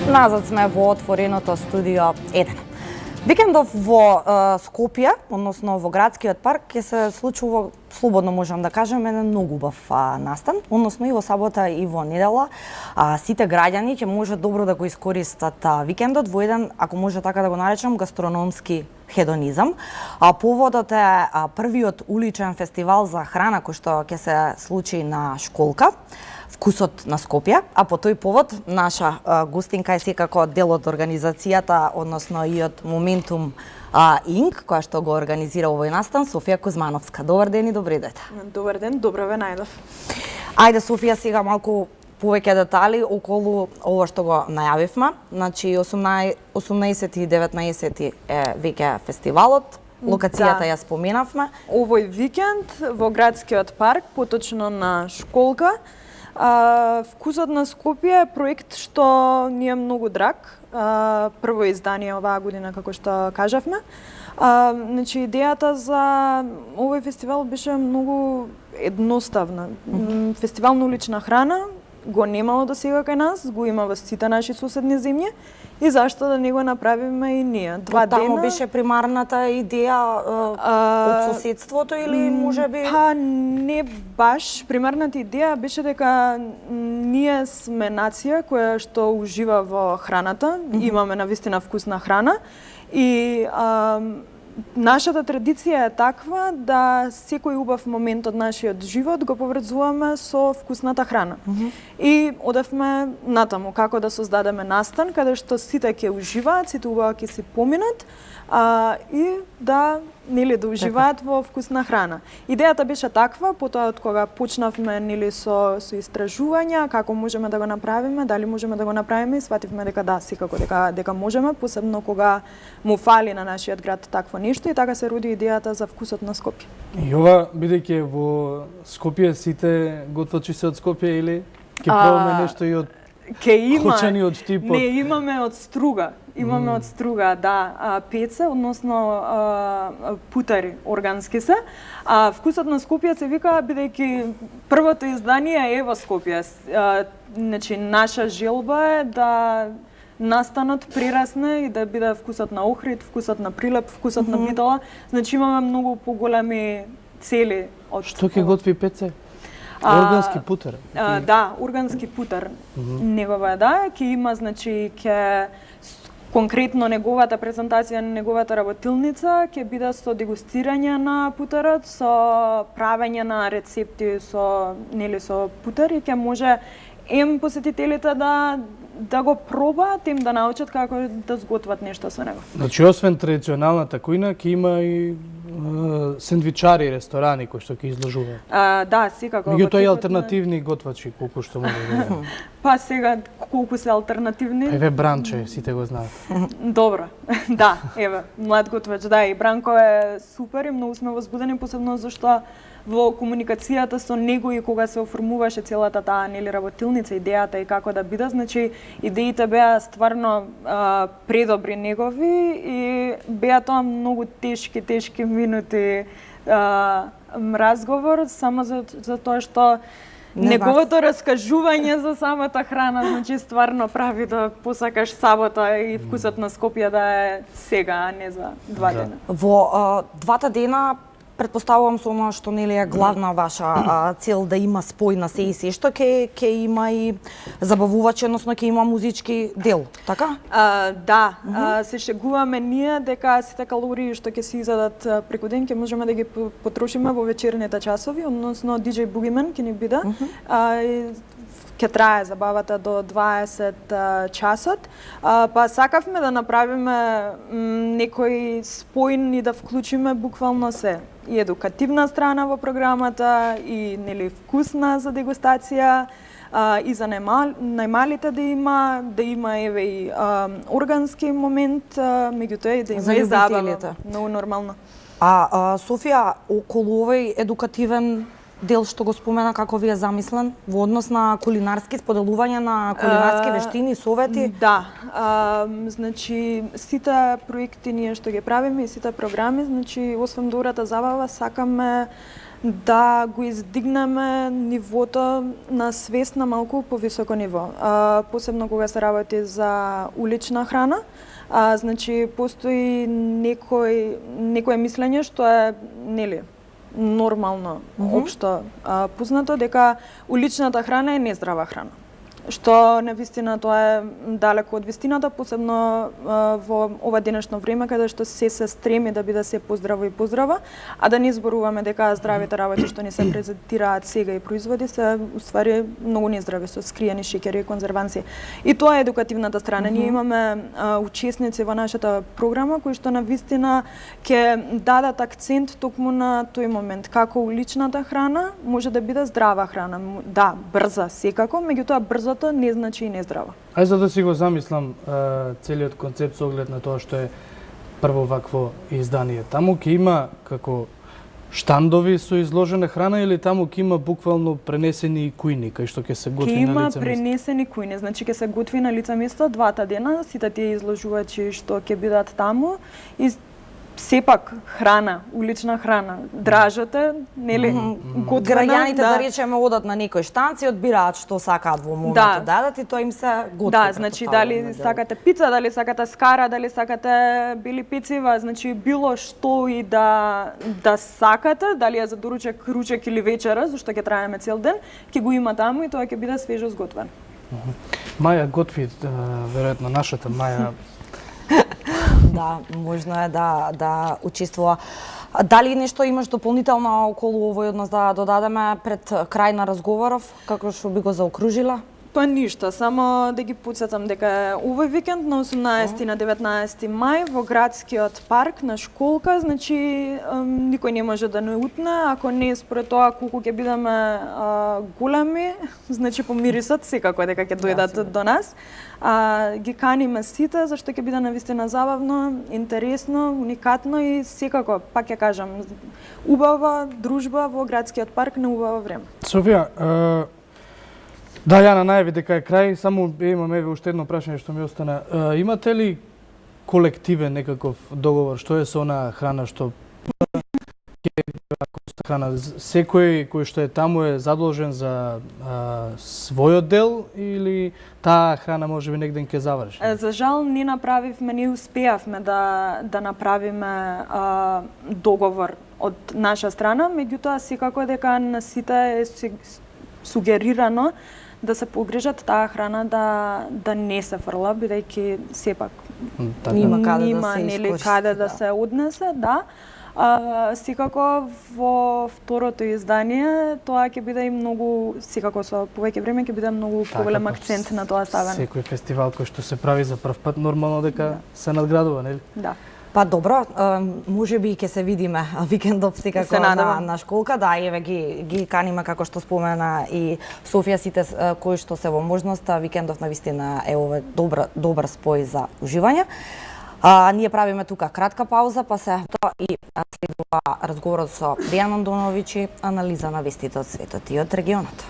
Назад сме во отвореното студио 1. Викендов во Скопје, односно во градскиот парк, ќе се случува, слободно можам да кажем, еден многу убав настан, односно и во сабота и во недела. Сите граѓани ќе може добро да го искористат викендот во еден, ако може така да го наречам, гастрономски хедонизам. Поводот е првиот уличен фестивал за храна кој што ќе се случи на школка, Вкусот на Скопје, а по тој повод наша гостинка е секако дел од организацијата, односно и од Моментум Инк, која што го организира овој настан, Софија Кузмановска. Добар ден и добре дојде. Добар ден, добро ве најдов. Ајде, Софија, сега малку повеќе детали околу ово што го најавивме. Значи 18 и 19 е веќе фестивалот. Локацијата ја споменавме. Овој викенд во градскиот парк, поточно на школка. Вкусот на Скопје е проект што ни е многу драг. Прво издание оваа година, како што кажавме. Значи, идејата за овој фестивал беше многу едноставна. Фестивал на улична храна го немало до сега кај нас, го има во сите наши соседни земји. И зашто да не го направиме и ние? Два дена. Таму беше примарната идеја од соседството или можеби? Па не баш. Примарната идеја беше дека ние сме нација која што ужива во храната, имаме навистина вкусна храна и нашата традиција е таква да секој убав момент од нашиот живот го поврзуваме со вкусната храна. И одевме натаму како да создадеме настан каде што сите ќе уживаат, сите убаво ќе си поминат и да уживаат во вкусна храна. Идејата беше таква, потоа од кога почнавме со истражувања како можеме да го направиме, дали можеме да го направиме, и свативме дека да, секако дека можеме, посебно кога му фали на нашиот град такво нешто, и така се роди идејата за Вкусот на Скопје. И ова, бидејќи во Скопје сите готвачи се од Скопје или ќе пробаме нешто и од Хочани од Штипот? Не, имаме од Струга. Имаме од Струга, да, пеце, односно путари органски се. Вкусот на Скопје се вика бидејќи првото издание е во Скопје. Значи, наша желба е да настанот прерасне и да биде вкусот на Охрид, вкусот на Прилеп, вкусот на Битола. Значи, имаме многу поголеми цели од... Што ќе готви пеце? Органски путар? Да, органски путар. Негова, да, ќе има, значи, конкретно неговата презентација на неговата работилница ќе биде со дегустирање на путарот, со правење на рецепти со путар, и ќе може посетителите да го пробаат, да научат како да сготват нешто со него. Значи, освен традиционалната кујна, ќе има и сендвичари, ресторани кои што ќе изложуваат. Да, секако. Меѓутоа и алтернативни готвачи, колку што може да има. Па сега, колку се алтернативни? Еве Бранче, сите го знаат. Добро, да, еве, млад готвач, да, и Бранко е супер и многу сме возбудени, посебно зашто во комуникацијата со него и кога се оформуваше целата таа работилница, идејата и како да биде, значи идеите беа стварно предобри негови и беа тоа многу тешки минути разговор, само за тоа што неговото раскажување за самата храна, значи стварно прави да посакаш сабота и Вкусот на Скопје да е сега, а не за 2 дена. Во двата дена претпоставувам со она што нели е главна ваша цел да има спој на се и се што ќе има и забавувачи, односно ќе има музички дел, така? Да, се шегуваме ние дека сите калории што ќе се изадат преку ден ќе можеме да ги потрошиме во вечерните часови, односно DJ Boogeyman ќе ни биде. Ќе трае забавата до 20 часот. Па сакавме да направиме некој споин и да вклучиме буквално се. И едукативна страна во програмата, и вкусна за дегустација, и за најмалите да има еве и органски момент, меѓутоа и да има и забава. Многу нормално. Софија, околу овој едукативен дел што го спомена како ви е замислен во однос на кулинарски споделување на кулинарски вештини, совети? Да, значи сите проекти ние што ги правиме и сите програми, значи освен добрата забава сакаме да го издигнеме нивото на свест на малку повисоко ниво. Посебно кога се работи за улична храна, значи постои некое мислење што е нели нормално, општо познато дека уличната храна е нездрава храна. Што навистина тоа е далеко од вистината, посебно во ова денешно време каде што се стреми да биде се поздраво и поздрава, а да не зборуваме дека здравите работи што ни се презентираат сега и производи се уствари многу нездрави со скриени шеќери и конзерванси. И тоа е едукативната страна. Ние имаме учесници во нашата програма кои што навистина ќе дадат акцент токму на тој момент како уличната храна може да биде здрава храна. Да, брза секако, меѓутоа брзото не значи и нездраво. Ај за да си го замислам целиот концепт со оглед на тоа што е прво вакво издание. Таму ќе има како штандови со изложена храна или таму ќе има буквално пренесени кујни кај што ќе се готви на лице место? Ќе има пренесени кујни, значи ќе се готви на лице место двата дена, сите тие изложувачи што ќе бидат таму и сепак храна, улична храна, дражате, нели, готвена. Граѓаните да речеме одат на некој штанц и одбираат што сакаат во моментот дадат и тоа им се готви. Да, значи дали сакате пица, дали сакате скара, дали сакате бели пецива, значи било што и да сакате, дали е за доручек, ручек или вечера, зашто ќе траеме цел ден, ќе го има таму и тоа ќе биде свежо сготвен. Маја готви, веројатно нашата Маја. Да, можно е да учествува. Дали нешто имаш дополнително околу овој однос да додадеме пред крај на разговоров, како што би го заокружила? Па ништо, само да ги потсетам дека овој викенд на 18 и на 19 мај во градскиот парк на школка, значи никој не може да не утне, ако не според тоа колку ќе бидеме големи, значи по мирисот секако дека ќе дојдат до нас. Ги каниме сите, зашто ќе биде навистина забавно, интересно, уникатно и секако, пак ќе кажам, убава дружба во градскиот парк на убава време. Софија, да, Јана најави дека е крај, само имаме уште едно прашање што ми остана. Имате ли колективен некаков договор, што е со онаа храна што храна? Секој кој што е таму е задолжен за својот дел или таа храна можеби негде ќе заврши? За жал не направивме, не успеавме да направиме договор од наша страна, меѓутоа секако дека на сите е сугерирано да се погрижат таа храна да не се фрла, бидејќи сепак нема каде да се однесе, да. Секако во второто издание тоа ќе биде и многу, секако со повеќе време ќе биде многу поголем акцент на тоа ставен. Секој фестивал кој што се прави за прв пат нормално дека се надградува, нели? Да. Па добро, можеби ќе се видиме викендов секако на школка, да, еве ги каниме како што спомена и Софија сите кои што се во можност, викендов навистина е овој добар спој за уживање. Ние правиме тука кратка пауза, па се и следува разговорот со Дејан Андоновиќ и анализа на вестите од светот и од регионот.